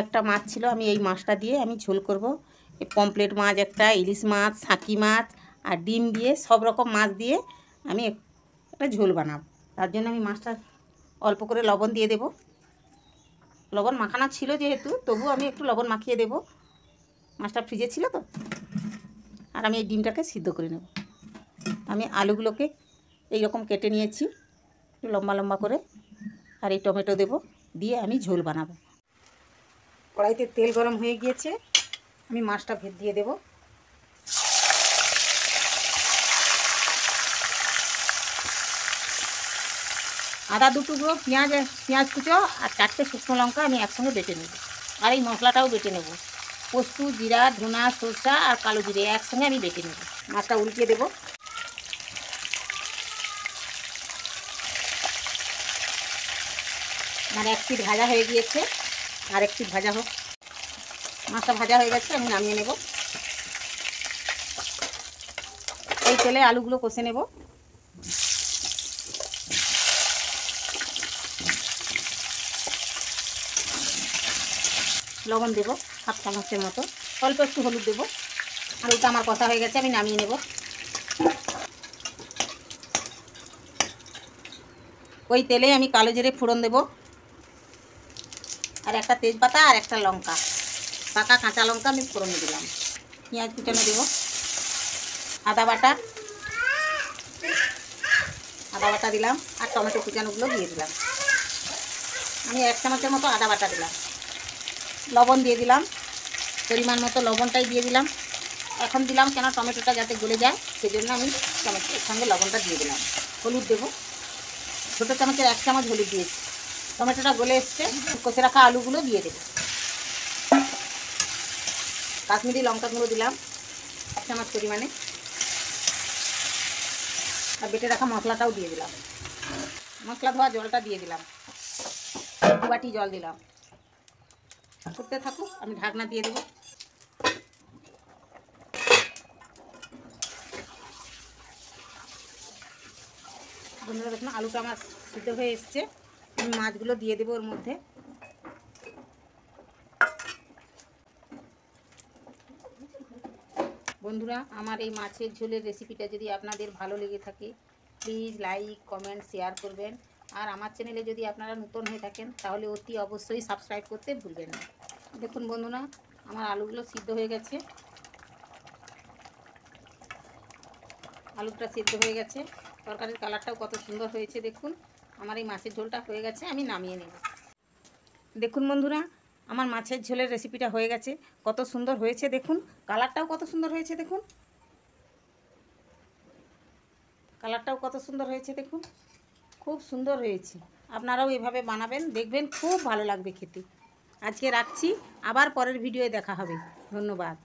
একটা মাছ ছিল, আমি এই মাছটা দিয়ে আমি ঝোল করব। এই পমপ্লেট মাছ একটা, ইলিশ মাছ, সাকি মাছ আর ডিম দিয়ে সব রকম মাছ দিয়ে আমি একটা ঝোল বানাবো। তার জন্য আমি মাছটা অল্প করে লবণ দিয়ে দেব। লবণ মাখানো ছিল যেহেতু, তবু আমি একটু লবণ মাখিয়ে দেব, মাছটা ফ্রিজে ছিল তো। আর আমি এই ডিমটাকে সিদ্ধ করে নেব। আমি আলুগুলোকে এইরকম কেটে নিয়েছি লম্বা লম্বা করে, আর এই টমেটো দেব, দিয়ে আমি ঝোল বানাবো। কড়াইতে তেল গরম হয়ে গিয়েছে, আমি মাছটা দিয়ে দেব। আদা 2 টুকরো, পেঁয়াজ কুচো আর 4টে শুকনো লঙ্কা আমি একসঙ্গে বেটে নেব। আর এই মশলাটাও বেটে নেব, পোস্ত, জিরা, ধনা, সরষা আর কালো জিরে একসঙ্গে আমি বেটে নেব। মাছটা উল্টিয়ে দেব। আমার এক পিঠ ভাজা হয়ে গিয়েছে, আর এক পিঠ ভাজা হোক। মাছটা ভাজা হয়ে গেছে, আমি নামিয়ে নেব। এই তেলে আলুগুলো কষে নেব। লবণ দেব 1/2 চামচের মতো, অল্প একটু হলুদ দেবো। আলুটা আমার কষা হয়ে গেছে, আমি নামিয়ে নেব। ওই তেলে আমি কালো জিরে ফোড়ন দেব, আর একটা তেজপাতা আর একটা লঙ্কা, পাকা কাঁচা লঙ্কা আমি ফোড়নে দিলাম। পেঁয়াজ কুচানো দেব, আদা বাটা দিলাম, আর টমেটো কুচানোগুলো দিয়ে দিলাম। আমি 1 চামচের মতো আদা বাটা দিলাম। লবণ দিয়ে দিলাম, পরিমাণ মতো লবণটাই দিয়ে দিলাম। এখন দিলাম কেন, টমেটোটা যাতে গলে যায়, সেজন্য আমি টমেটোর সঙ্গে লবণটা দিয়ে দিলাম। হলুদ দেবো, ছোটো চামচের 1 চামচ হলুদ দিয়েছি। টমেটোটা গলে এসছে, কষে রাখা আলুগুলো দিয়ে দেবো। কাশ্মীরি লঙ্কা গুঁড়ো দিলাম 1 চামচ পরিমাণে, আর বেটে রাখা মশলাটাও দিয়ে দিলাম। মশলা ধোয়া জলটা দিয়ে দিলাম, 2 বাটি জল দিলাম। ফুটতে থাকুক, আমি ঢাকনা দিয়ে দেবো। বন্ধুরা দেখুন, আলুটা আমার সিদ্ধ হয়ে এসছে, আমি মাছগুলো দিয়ে দেবো ওর মধ্যে। বন্ধুরা, আমার এই মাছের ঝোলের রেসিপিটা যদি আপনাদের ভালো লেগে থাকে, প্লিজ লাইক, কমেন্ট, শেয়ার করবেন। আর আমার চ্যানেলে যদি আপনারা নতুন হয়ে থাকেন, তাহলে অতি অবশ্যই সাবস্ক্রাইব করতে ভুলবেন না। দেখুন বন্ধুরা, আমার আলুগুলো সিদ্ধ হয়ে গেছে, আলুটা সিদ্ধ হয়ে গেছে, তরকারির কালারটাও কত সুন্দর হয়েছে। দেখুন আমার এই মাছের ঝোলটা হয়ে গেছে, আমি নামিয়ে নেব। দেখুন বন্ধুরা, আমার মাছের ঝোলের রেসিপিটা হয়ে গেছে, কত সুন্দর হয়েছে। দেখুন কালারটাও কত সুন্দর হয়েছে, দেখুন কালারটাও কত সুন্দর হয়েছে। দেখুন খুব সুন্দর হয়েছে, আপনারাও এভাবে বানাবেন, দেখবেন খুব ভালো লাগবে খেতে। আজকে রাখছি, আবার পরের ভিডিওয়ে দেখা হবে। ধন্যবাদ।